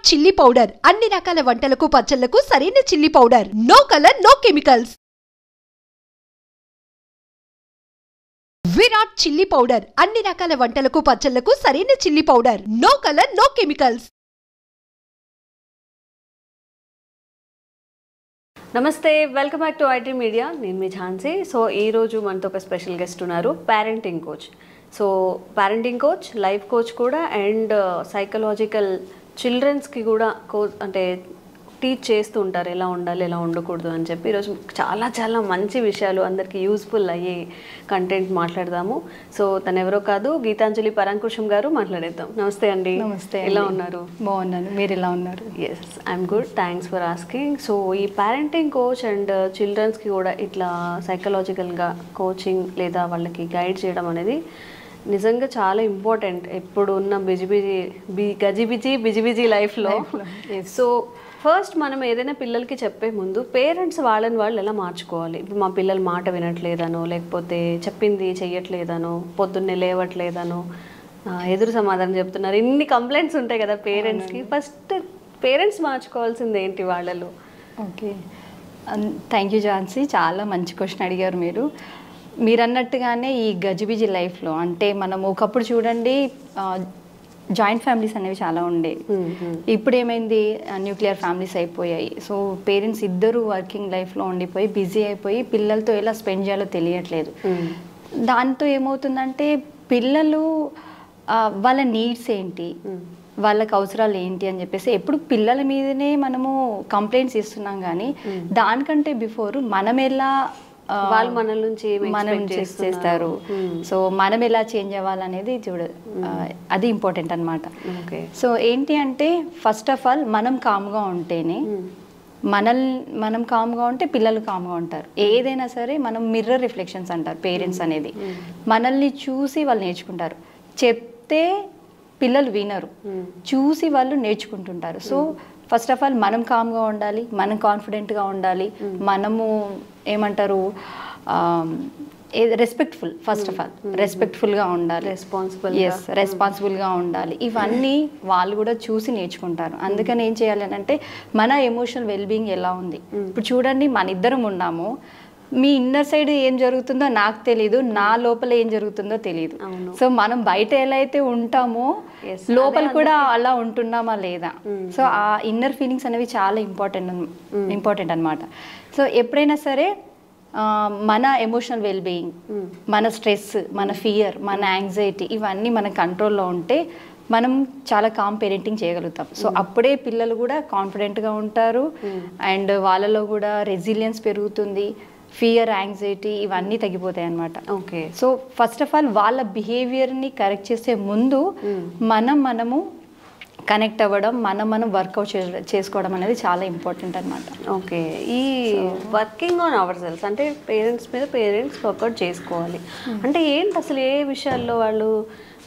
Chilli powder అన్ని రకాల వంటలకు పచ్చళ్లకు సరైన chilli powder. No colour no chemicals. Virat chilli powder అన్ని రకాల వంటలకు పచ్చళ్లకు సరైన chilli powder. No colour no chemicals. నమస్తే, welcome back to IT media. నేను మీ ఝాన్సీ. సో ఈరోజు మనతో ఒక స్పెషల్ గెస్ట్ ఉన్నారు, parenting coach. So parenting coach, life coach కూడా, అండ్ సైకలాజికల్ చిల్డ్రన్స్కి కూడా అంటే టీచ్ చేస్తూ ఉంటారు ఎలా ఉండాలి, ఎలా ఉండకూడదు అని చెప్పి. ఈరోజు చాలా మంచి విషయాలు, అందరికీ యూస్ఫుల్ అయ్యే కంటెంట్ మాట్లాడదాము. సో తను ఎవరో కాదు, గీతాంజలి పరాంకుశం గారు. మాట్లాడేద్దాం. నమస్తే అండి. నమస్తే. ఎలా ఉన్నారు? బాగున్నాను, మీరు ఎలా ఉన్నారు? Yes, I'm good, thanks for asking. So ఈ పేరెంటింగ్ కోచ్ అండ్ చిల్డ్రన్స్కి కూడా ఇట్లా సైకలాజికల్గా కోచింగ్ లేదా వాళ్ళకి గైడ్ చేయడం అనేది నిజంగా చాలా ఇంపార్టెంట్ ఇప్పుడు ఉన్న బిజీ లైఫ్లో. సో ఫస్ట్ మనం ఏదైనా పిల్లలకి చెప్పే ముందు పేరెంట్స్ వాళ్ళని వాళ్ళు ఎలా మార్చుకోవాలి. ఇప్పుడు మా పిల్లలు మాట వినట్లేదనో, లేకపోతే చెప్పింది చెయ్యట్లేదనో, పొద్దున్నే లేవట్లేదనో, ఎదురు సమాధానం చెప్తున్నారు, ఇన్ని కంప్లైంట్స్ ఉంటాయి కదా పేరెంట్స్కి. ఫస్ట్ పేరెంట్స్ మార్చుకోవాల్సింది ఏంటి వాళ్ళలో? Okay, thank you Jhansi. చాలా మంచి క్వశ్చన్ అడిగారు మీరు అన్నట్టుగానే ఈ గజిబిజి లైఫ్లో అంటే మనం ఒకప్పుడు చూడండి జాయింట్ ఫ్యామిలీస్ అనేవి చాలా ఉండేవి. ఇప్పుడు ఏమైంది, న్యూక్లియర్ ఫ్యామిలీస్ అయిపోయాయి. సో పేరెంట్స్ ఇద్దరు వర్కింగ్ లైఫ్లో ఉండిపోయి బిజీ అయిపోయి పిల్లలతో ఎలా స్పెండ్ చేయాలో తెలియట్లేదు. దాంతో ఏమవుతుందంటే పిల్లలు వాళ్ళ నీడ్స్ ఏంటి, వాళ్ళకి అవసరాలు ఏంటి అని చెప్పేసి ఎప్పుడు పిల్లల మీదనే మనము కంప్లైంట్స్ ఇస్తున్నాం. కానీ దానికంటే బిఫోర్ మనం ఎలా వాళ్ళు మన నుంచి మనం చేస్తారు, సో మనం ఎలా చేంజ్ అవ్వాలనేది అది ఇంపార్టెంట్ అనమాట. సో ఏంటి అంటే ఫస్ట్ ఆఫ్ ఆల్ మనం కామ్గా ఉంటేనే, మనం కామ్గా ఉంటే పిల్లలు కామ్గా ఉంటారు. ఏదైనా సరే మనం మిర్రర్ రిఫ్లెక్షన్స్ అంటారు పేరెంట్స్ అనేది. మనల్ని చూసి వాళ్ళు నేర్చుకుంటారు. చెప్తే పిల్లలు వినరు, చూసి వాళ్ళు నేర్చుకుంటుంటారు. సో ఫస్ట్ ఆఫ్ ఆల్ మనం కామ్గా ఉండాలి, మనం కాన్ఫిడెంట్గా ఉండాలి, మనము ఏమంటారు రెస్పెక్ట్ఫుల్, ఫస్ట్ ఆఫ్ ఆల్ రెస్పెక్ట్ఫుల్గా ఉండాలి, రెస్పాన్సిబుల్గా ఉండాలి. ఇవన్నీ వాళ్ళు కూడా చూసి నేర్చుకుంటారు. అందుకని ఏం చేయాలి అంటే మన ఎమోషనల్ వెల్బీయింగ్ ఎలా ఉంది. ఇప్పుడు చూడండి, మన ఇద్దరం ఉన్నాము, మీ ఇన్నర్ సైడ్ ఏం జరుగుతుందో నాకు తెలీదు, నా లోపల ఏం జరుగుతుందో తెలియదు. సో మనం బయట ఎలా అయితే ఉంటామో లోపల కూడా అలా ఉంటున్నామా లేదా. సో ఆ ఇన్నర్ ఫీలింగ్స్ అనేవి చాలా ఇంపార్టెంట్ అనమాట. సో ఎప్పుడైనా సరే మన ఎమోషనల్ వెల్బీయింగ్, మన స్ట్రెస్, మన ఫియర్, మన యాంగ్జైటీ ఇవన్నీ మన కంట్రోల్లో ఉంటే మనం చాలా కామ్ పేరెంటింగ్ చేయగలుగుతాం. సో అప్పుడే పిల్లలు కూడా కాన్ఫిడెంట్గా ఉంటారు, అండ్ వాళ్ళలో కూడా రెసిలియన్స్ పెరుగుతుంది, ఫియర్, యాంగ్జైటీ ఇవన్నీ తగ్గిపోతాయి అన్నమాట. Okay. So first of all వాళ్ళ బిహేవియర్ని కరెక్ట్ చేసే ముందు మనము కనెక్ట్ అవ్వడం, మనం వర్కౌట్ చేసుకోవడం అనేది చాలా ఇంపార్టెంట్ అనమాట. ఓకే. ఈ వర్కింగ్ ఆన్ అవర్ సెల్స్ అంటే పేరెంట్స్ మీద పేరెంట్స్ వర్కౌట్ చేసుకోవాలి అంటే ఏంటి, అసలు ఏ విషయాల్లో వాళ్ళు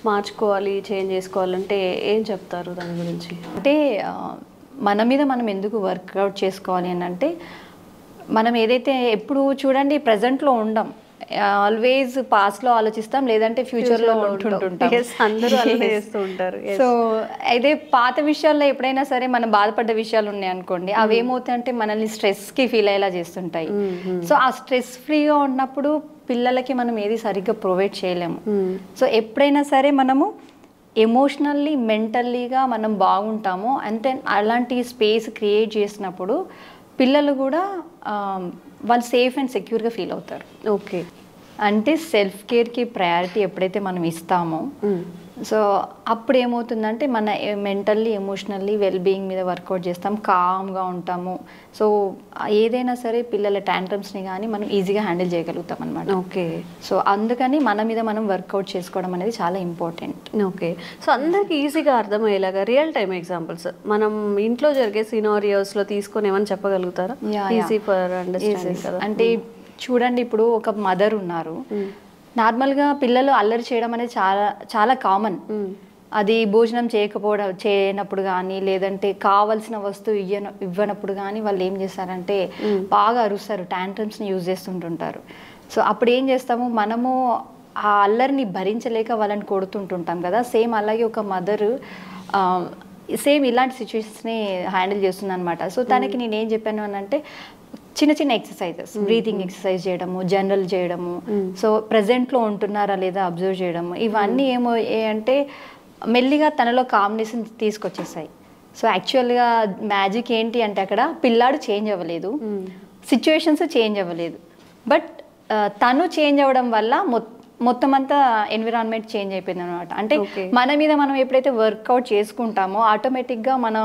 మార్చుకోవాలి, చేంజ్ చేసుకోవాలంటే ఏం చెప్తారు దాని గురించి? అంటే మన మీద మనం ఎందుకు వర్కౌట్ చేసుకోవాలి అని అంటే, మనం ఏదైతే ఎప్పుడు చూడండి ప్రజెంట్లో ఉండం, ఆల్వేస్ పాస్ట్లో ఆలోచిస్తాం, లేదంటే ఫ్యూచర్లో ఉంటుంటాం. సో అయితే పాత విషయాల్లో ఎప్పుడైనా సరే మనం బాధపడ్డ విషయాలు ఉన్నాయి అనుకోండి, అవి ఏమవుతాయంటే మనల్ని స్ట్రెస్కి ఫీల్ అయ్యేలా చేస్తుంటాయి. సో ఆ స్ట్రెస్ ఫ్రీగా ఉన్నప్పుడు పిల్లలకి మనం ఏది సరిగ్గా ప్రొవైడ్ చేయలేము. సో ఎప్పుడైనా సరే మనము ఎమోషనల్లీ, మెంటల్లీగా మనం బాగుంటాము అంటే అలాంటి స్పేస్ క్రియేట్ చేసినప్పుడు పిల్లలు కూడా వాళ్ళు సేఫ్ అండ్ సెక్యూర్గా ఫీల్ అవుతారు. ఓకే. అంటే సెల్ఫ్ కేర్కి ప్రయారిటీ ఎప్పుడైతే మనం ఇస్తామో, సో అప్పుడు ఏమవుతుందంటే మన మెంటల్లీ, ఎమోషనల్లీ వెల్బీయింగ్ మీద వర్కౌట్ చేస్తాం, కామ్గా ఉంటాము. సో ఏదైనా సరే పిల్లల టాంట్రమ్స్ని కానీ మనం ఈజీగా హ్యాండిల్ చేయగలుగుతాం అనమాట. ఓకే. సో అందుకని మన మీద మనం వర్కౌట్ చేసుకోవడం అనేది చాలా ఇంపార్టెంట్. ఓకే. సో అందరికి ఈజీగా అర్థమయ్యేలాగా రియల్ టైమ్ ఎగ్జాంపుల్స్ మనం ఇంట్లో జరిగే సినారియోస్లో తీసుకొని ఏమైనా చెప్పగలుగుతారా? ఈజీ ఫర్ అండర్స్టాండింగ్ కదా. అంటే చూడండి, ఇప్పుడు ఒక మదర్ ఉన్నారు, నార్మల్గా పిల్లలు అల్లరి చేయడం అనేది చాలా కామన్. అది భోజనం చేయనప్పుడు కానీ, లేదంటే కావాల్సిన వస్తువు ఇవ్వనప్పుడు కానీ వాళ్ళు ఏం చేస్తారంటే బాగా అరుస్తారు, టాంట్రమ్స్ని యూజ్ చేస్తుంటుంటారు. సో అప్పుడు ఏం చేస్తాము, మనము ఆ అల్లరిని భరించలేక వాళ్ళని కొడుతుంటుంటాం కదా. సేమ్ అలాగే ఒక మదరు సేమ్ ఇలాంటి సిచ్యువేషన్స్ని హ్యాండిల్ చేస్తుంది అనమాట. సో తనకి నేను ఏం చెప్పాను అని అంటే చిన్న చిన్న ఎక్సర్సైజెస్, బ్రీతింగ్ ఎక్సర్సైజ్ చేయడము, జనరల్ చేయడము, సో ప్రజెంట్లో ఉంటున్నారా లేదా అబ్జర్వ్ చేయడము, ఇవన్నీ ఏమో అంటే మెల్లిగా తనలో కాంబినేషన్ తీసుకొచ్చేసాయి. సో యాక్చువల్గా మ్యాజిక్ ఏంటి అంటే అక్కడ పిల్లాడు చేంజ్ అవ్వలేదు, సిచ్యువేషన్స్ చేంజ్ అవ్వలేదు, బట్ తను చేంజ్ అవ్వడం వల్ల మొత్తం అంతా ఎన్విరాన్మెంట్ చేంజ్ అయిపోయింది అనమాట. అంటే మన మీద మనం ఎప్పుడైతే వర్కౌట్ చేసుకుంటామో ఆటోమేటిక్గా మన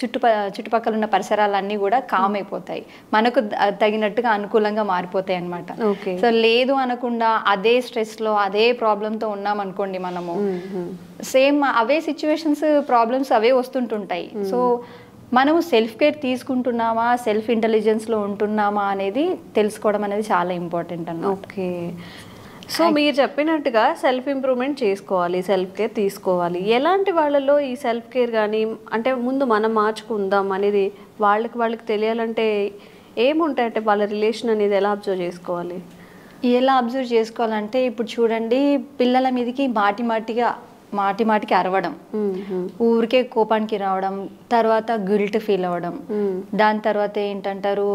చుట్టుపక్కల ఉన్న పరిసరాలన్నీ కూడా కామ్ అయిపోతాయి, మనకు తగినట్టుగా అనుకూలంగా మారిపోతాయి అనమాట. సో లేదు అనకుండా అదే స్ట్రెస్లో అదే ప్రాబ్లంతో ఉన్నాం అనుకోండి, మనము సేమ్ అవే సిచ్యువేషన్స్ ప్రాబ్లమ్స్ అవే వస్తుంటుంటాయి. సో మనము సెల్ఫ్ కేర్ తీసుకుంటున్నామా, సెల్ఫ్ ఇంటెలిజెన్స్లో ఉంటున్నామా అనేది తెలుసుకోవడం అనేది చాలా ఇంపార్టెంట్ అన్నమాట. ఓకే. సో మీరు చెప్పినట్టుగా సెల్ఫ్ ఇంప్రూవ్మెంట్ చేసుకోవాలి, సెల్ఫ్ కేర్ తీసుకోవాలి. ఎలాంటి వాళ్ళలో ఈ సెల్ఫ్ కేర్ కానీ అంటే ముందు మనం మార్చుకుందాం అనేది వాళ్ళకి తెలియాలంటే ఏముంటాయి, అంటే వాళ్ళ రిలేషన్ అనేది ఎలా అబ్జర్వ్ చేసుకోవాలి? ఎలా అబ్జర్వ్ చేసుకోవాలంటే ఇప్పుడు చూడండి, పిల్లల మీదకి మాటికి అరవడం, ఊరికే కోపానికి రావడం, తర్వాత గిల్ట్ ఫీల్ అవ్వడం, దాని తర్వాత ఏంటంటారు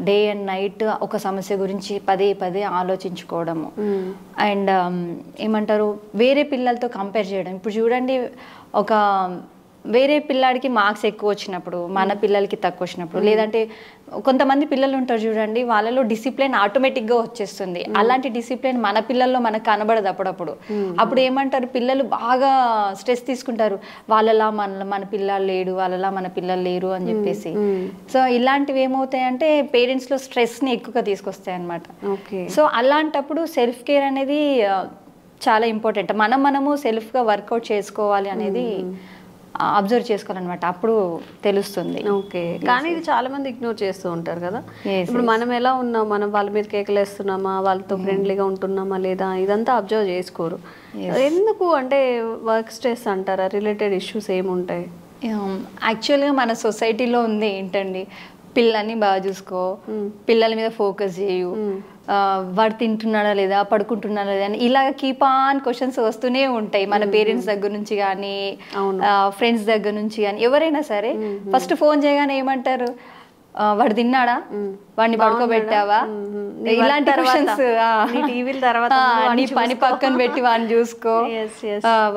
డే అండ్ నైట్ ఒక సమస్య గురించి పదే పదే ఆలోచించుకోవడము, అండ్ ఏమంటారు వేరే పిల్లలతో కంపేర్ చేయడం. ఇప్పుడు చూడండి, ఒక వేరే పిల్లాడికి మార్క్స్ ఎక్కువ వచ్చినప్పుడు మన పిల్లలకి తక్కువ వచ్చినప్పుడు, లేదంటే కొంతమంది పిల్లలు ఉంటారు చూడండి, వాళ్ళలో డిసిప్లిన్ ఆటోమేటిక్గా వచ్చేస్తుంది. అలాంటి డిసిప్లిన్ మన పిల్లల్లో మనకు కనబడదు అప్పుడప్పుడు. అప్పుడు ఏమంటారు, పిల్లలు బాగా స్ట్రెస్ తీసుకుంటారు, వాళ్ళలా మన పిల్లలు లేడు, వాళ్ళలా మన పిల్లలు లేరు అని చెప్పేసి. సో ఇలాంటివి ఏమవుతాయంటే పేరెంట్స్లో స్ట్రెస్ని ఎక్కువగా తీసుకొస్తాయి అన్నమాట. సో అలాంటప్పుడు సెల్ఫ్ కేర్ అనేది చాలా ఇంపార్టెంట్. మనము సెల్ఫ్గా వర్కౌట్ చేసుకోవాలి అనేది అబ్జర్వ్ చేసుకోవాలన్నమాట, అప్పుడు తెలుస్తుంది. ఓకే. కానీ ఇది చాలా మంది ఇగ్నోర్ చేస్తూ ఉంటారు కదా. ఇప్పుడు మనం ఎలా ఉన్నాం, మనం వాళ్ళ మీద కేకలేస్తున్నామా, వాళ్ళతో ఫ్రెండ్లీగా ఉంటున్నామా లేదా, ఇదంతా అబ్జర్వ్ చేసుకోరు. ఎందుకు అంటే వర్క్ స్ట్రెస్ అంటారా, రిలేటెడ్ ఇష్యూస్ ఏముంటాయి? యాక్చువల్గా మన సొసైటీలో ఉంది ఏంటండి, పిల్లల్ని బాగా చూసుకో, పిల్లల మీద ఫోకస్ చేయు, వాడు తింటున్నాడా లేదా, పడుకుంటున్నాడా లేదా అని ఇలా కీప్ ఆన్ క్వశ్చన్స్ వస్తూనే ఉంటాయి మన పేరెంట్స్ దగ్గర నుంచి కానీ, ఫ్రెండ్స్ దగ్గర నుంచి కానీ, ఎవరైనా సరే ఫస్ట్ ఫోన్ చేయగానే ఏమంటారు, వాడు తిన్నాడా, వాడిని పడుకోబెట్టావా, ఇలాంటి క్వశ్చన్స్, నీ పని పక్కన పెట్టి వాడిని చూసుకో,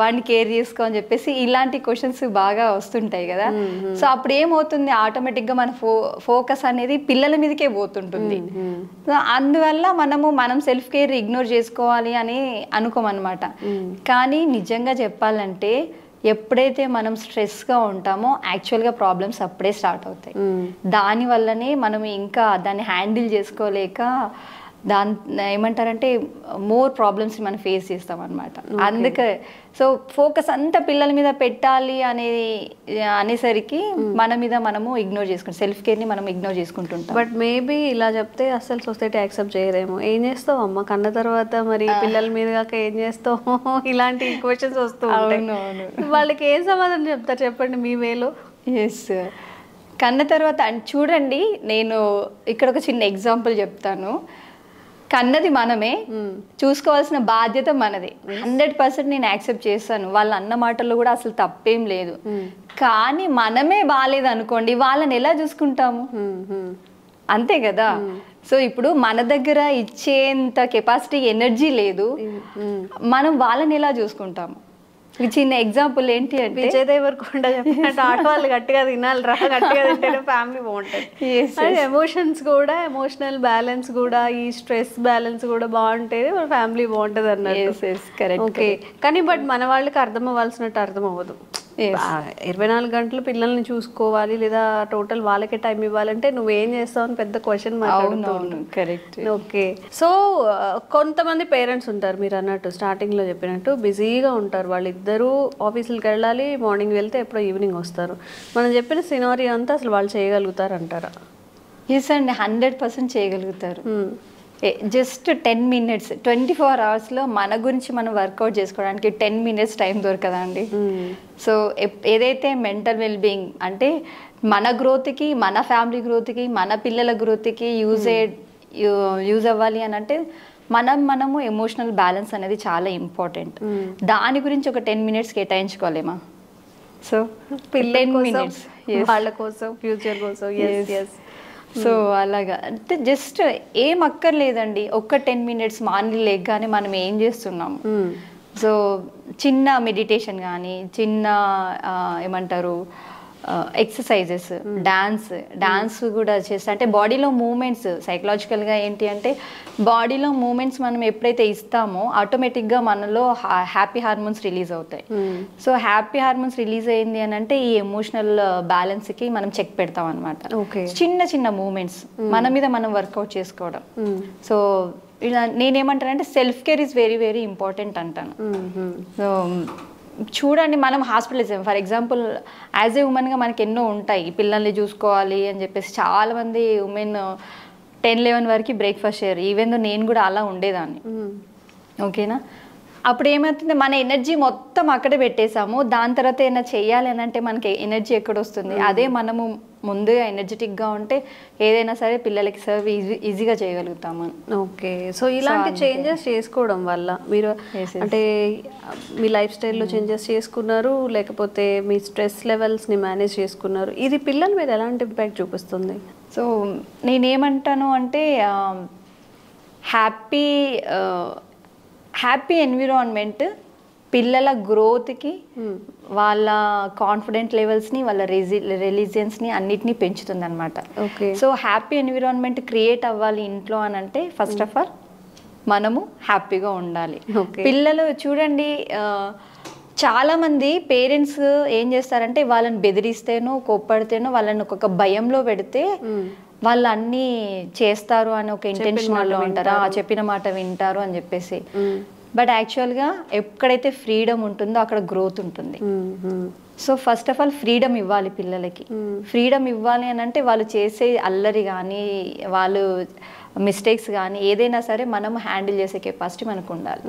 వాడిని కేర్ చేసుకో అని చెప్పేసి ఇలాంటి క్వశ్చన్స్ బాగా వస్తుంటాయి కదా. సో అప్పుడు ఏమవుతుంది, ఆటోమేటిక్గా మన ఫోకస్ అనేది పిల్లల మీదకే పోతుంటుంది. సో అందువల్ల మనం సెల్ఫ్ కేర్ ఇగ్నోర్ చేసుకోవాలి అని అనుకోమన్నమాట. కానీ నిజంగా చెప్పాలంటే ఎప్పుడైతే మనం స్ట్రెస్గా ఉంటామో యాక్చువల్గా ప్రాబ్లమ్స్ అప్పుడే స్టార్ట్ అవుతాయి. దానివల్లనే మనం ఇంకా దాన్ని హ్యాండిల్ చేసుకోలేక ఏమంటారంటే మోర్ ప్రాబ్లమ్స్ మనం ఫేస్ చేస్తాం అనమాట. అందుకే సో ఫోకస్ అంతా పిల్లల మీద పెట్టాలి అనేసరికి మన మీద మనము ఇగ్నోర్ చేసుకుంటాం, సెల్ఫ్ కేర్ని మనం ఇగ్నోర్ చేసుకుంటుంటాం. బట్ మేబీ ఇలా చెప్తే అసలు సొసైటీ యాక్సెప్ట్ చేయరేమో. ఏం చేస్తావు అమ్మ కన్న తర్వాత, మరి పిల్లల మీద కాక ఏం చేస్తావు, ఇలాంటి క్వశ్చన్స్ వస్తూ ఉంటాయి. వాళ్ళకి ఏం సమాధానం చెప్తారు చెప్పండి మీ వేలో? ఎస్, కన్న తర్వాత చూడండి, నేను ఇక్కడ ఒక చిన్న ఎగ్జాంపుల్ చెప్తాను. కన్నది మనమే, చూసుకోవాల్సిన బాధ్యత మనది. 100% నేను యాక్సెప్ట్ చేస్తాను, వాళ్ళ అన్న మాటల్లో కూడా అసలు తప్పేం లేదు. కానీ మనమే బాగాలేదు అనుకోండి, వాళ్ళని ఎలా చూసుకుంటాము? అంతే కదా. సో ఇప్పుడు మన దగ్గర ఇచ్చేంత కెపాసిటీ, ఎనర్జీ లేదు, మనం వాళ్ళని ఎలా చూసుకుంటాము? చిన్న ఎగ్జాంపుల్ ఏంటి అంటే, విజయ్ దేవరకొండ చెప్పినట్టు ఆడవాళ్ళు గట్టిగా తినాలి రా, గట్టిగా తింటేనే ఫ్యామిలీ బాగుంటుంది. ఎమోషన్స్ కూడా, ఎమోషనల్ బ్యాలెన్స్ కూడా, ఈ స్ట్రెస్ బ్యాలెన్స్ కూడా బాగుంటేనే మన ఫ్యామిలీ బాగుంటుంది అన్నట్టు. ఓకే. కానీ బట్ మన వాళ్ళకి అర్థం అవ్వాల్సినట్టు అర్థం అవ్వదు. 24 గంటలు పిల్లల్ని చూసుకోవాలి లేదా టోటల్ వాళ్ళకే టైం ఇవ్వాలంటే నువ్వేం చేస్తావు అని పెద్ద క్వశ్చన్ మాట్లాడుతున్నాను. కరెక్ట్. ఓకే. సో కొంతమంది పేరెంట్స్ ఉంటారు, మీరు అన్నట్టు స్టార్టింగ్లో చెప్పినట్టు బిజీగా ఉంటారు, వాళ్ళిద్దరూ ఆఫీసులకు వెళ్ళాలి, మార్నింగ్ వెళ్తే ఎప్పుడో ఈవినింగ్ వస్తారు. మనం చెప్పిన సినారియో అంతా అసలు వాళ్ళు చేయగలుగుతారు అంటారా? ఎస్ అండి, 100% చేయగలుగుతారు. జస్ట్ 10 minutes 24 hours మన గురించి మనం వర్కౌట్ చేసుకోవడానికి 10 minutes టైం దొరకదండి. సో ఏదైతే మెంటల్ వెల్బీయింగ్ అంటే మన గ్రోత్కి, మన ఫ్యామిలీ గ్రోత్కి, మన పిల్లల గ్రోత్కి యూజ్ అవ్వాలి అని అంటే మనము ఎమోషనల్ బ్యాలెన్స్ అనేది చాలా ఇంపార్టెంట్. దాని గురించి ఒక 10 minutes కేటాయించుకోలేమా? సో పిల్లల 10 కోసం, minutes. వాళ్ళ కోసం, ఫ్యూచర్ కోసం. ఎస్. సో అలాగా అంటే జస్ట్ ఏం అక్కర్లేదండి, ఒక్క 10 minutes మార్నింగ్ లేకగానే మనం ఏం చేస్తున్నాము. సో చిన్న మెడిటేషన్ కానీ, చిన్న ఏమంటారు ఎక్సర్సైజెస్, డాన్స్ కూడా చేస్తే అంటే బాడీలో మూమెంట్స్, సైకలాజికల్గా ఏంటి అంటే బాడీలో మూమెంట్స్ మనం ఎప్పుడైతే ఇస్తామో ఆటోమేటిక్గా మనలో హ్యాపీ హార్మోన్స్ రిలీజ్ అవుతాయి. సో హ్యాపీ హార్మోన్స్ రిలీజ్ అయింది అని అంటే ఈ ఎమోషనల్ బ్యాలెన్స్కి మనం చెక్ పెడతాం అనమాట. చిన్న చిన్న మూమెంట్స్ మన మీద మనం వర్కౌట్ చేసుకోవడం. సో ఇలా నేనేమంటానంటే self care is very very important అంటాను. సో చూడండి, మనం hospitals for example as a ఉమెన్గా మనకి ఎన్నో ఉంటాయి, పిల్లల్ని చూసుకోవాలి అని చెప్పేసి చాలామంది ఉమెన్ 10-11 వరకు బ్రేక్ఫాస్ట్ చేయరు. ఈవెన్ నేను కూడా అలా ఉండేదాన్ని. ఓకేనా, అప్పుడు ఏమవుతుంది, మన ఎనర్జీ మొత్తం అక్కడే పెట్టేసాము. దాని తర్వాత ఏమైనా చెయ్యాలి అని అంటే మనకి ఎనర్జీ ఎక్కడ వస్తుంది? అదే మనము ముందుగా ఎనర్జెటిక్గా ఉంటే ఏదైనా సరే పిల్లలకి సర్వ్ ఈజీగా చేయగలుగుతాము. ఓకే, సో ఇలాంటి చేంజెస్ చేసుకోవడం వల్ల మీరు అంటే మీ లైఫ్ స్టైల్లో చేంజెస్ చేసుకున్నారు, లేకపోతే మీ స్ట్రెస్ లెవెల్స్ని మేనేజ్ చేసుకున్నారు, ఇది పిల్లల మీద ఎలాంటి ఇంపాక్ట్ చూపిస్తుంది? సో నేనేమంటాను అంటే హ్యాపీ ఎన్విరాన్మెంట్ పిల్లల గ్రోత్కి, వాళ్ళ కాన్ఫిడెంట్ లెవెల్స్ని, వాళ్ళ రెలిజియన్స్ని అన్నిటినీ పెంచుతుంది అనమాట. Okay, so happy environment create అవ్వాలి ఇంట్లో అని అంటే ఫస్ట్ ఆఫ్ ఆల్ మనము హ్యాపీగా ఉండాలి. పిల్లలు చూడండి, చాలామంది పేరెంట్స్ ఏం చేస్తారంటే వాళ్ళని బెదిరిస్తేనో కోప్పడితేనో వాళ్ళని ఒక భయంలో పెడితే వాళ్ళు అన్నీ చేస్తారు అని ఒక ఇంటెన్షన్లో ఉంటారు, చెప్పిన మాట వింటారు అని చెప్పేసి. బట్ యాక్చువల్గా ఎక్కడైతే ఫ్రీడమ్ ఉంటుందో అక్కడ గ్రోత్ ఉంటుంది. So first of all freedom ఇవ్వాలి పిల్లలకి. ఫ్రీడమ్ ఇవ్వాలి అని అంటే వాళ్ళు చేసే అల్లరి కానీ, వాళ్ళు మిస్టేక్స్ కానీ ఏదైనా సరే మనం హ్యాండిల్ చేసే కెపాసిటీ మనకు ఉండాలి.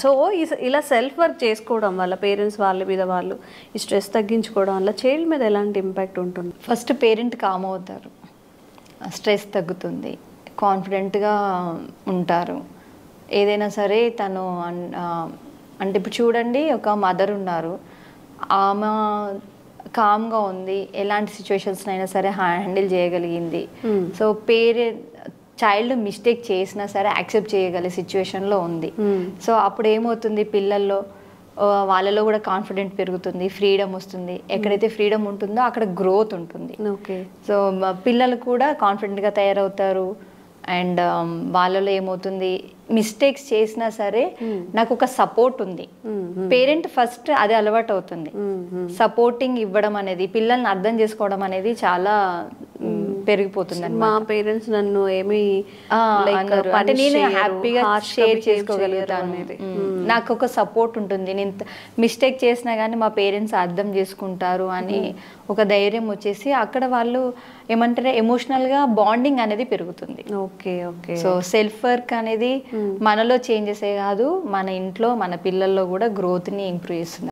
సో ఇలా సెల్ఫ్ వర్క్ చేసుకోవడం వల్ల పేరెంట్స్ వాళ్ళ మీద వాళ్ళు ఈ స్ట్రెస్ తగ్గించుకోవడం వల్ల చైల్డ్ మీద ఎలాంటి ఇంపాక్ట్ ఉంటుంది? ఫస్ట్ పేరెంట్ కామ్ అవుతారు, స్ట్రెస్ తగ్గుతుంది, కాన్ఫిడెంట్గా ఉంటారు. ఏదైనా సరే తను అంటే ఇప్పుడు చూడండి, ఒక మదర్ ఉన్నారు, ఆమె కామ్గా ఉంది, ఎలాంటి సిచ్యువేషన్స్నైనా సరే హ్యాండిల్ చేయగలిగింది. సో చైల్డ్ మిస్టేక్ చేసినా సరే యాక్సెప్ట్ చేయగలిగే సిచ్యువేషన్లో ఉంది. సో అప్పుడు ఏమవుతుంది, పిల్లల్లో వాళ్ళలో కూడా కాన్ఫిడెంట్ పెరుగుతుంది, ఫ్రీడమ్ వస్తుంది. ఎక్కడైతే ఫ్రీడమ్ ఉంటుందో అక్కడ గ్రోత్ ఉంటుంది. ఓకే, సో పిల్లలు కూడా కాన్ఫిడెంట్గా తయారవుతారు. అండ్ వాళ్ళలో ఏమవుతుంది, మిస్టేక్స్ చేసినా సరే నాకు ఒక సపోర్ట్ ఉంది. పేరెంట్ ఫస్ట్ అది అలవాటు అవుతుంది. సపోర్టింగ్ ఇవ్వడం అనేది, పిల్లల్ని అర్థం చేసుకోవడం అనేది చాలా పెరిగిపోతుంది. మా పేరెంట్స్ నన్ను ఏమి అంటే నేను హ్యాపీగా షేర్ చేసుకోగలుగుతాను, నాకు ఒక సపోర్ట్ ఉంటుంది, నేను మిస్టేక్ చేసినా కానీ మా పేరెంట్స్ అర్థం చేసుకుంటారు అని ఒక ధైర్యం వచ్చేసి అక్కడ వాళ్ళు ఏమంటారు, ఎమోషనల్గా బాండింగ్ అనేది పెరుగుతుంది. Okay okay, so self work అనేది మనలో చేంజెసే కాదు, మన ఇంట్లో మన పిల్లల్లో కూడా గ్రోత్ని ఇంప్రూవ్ చేస్తుంది.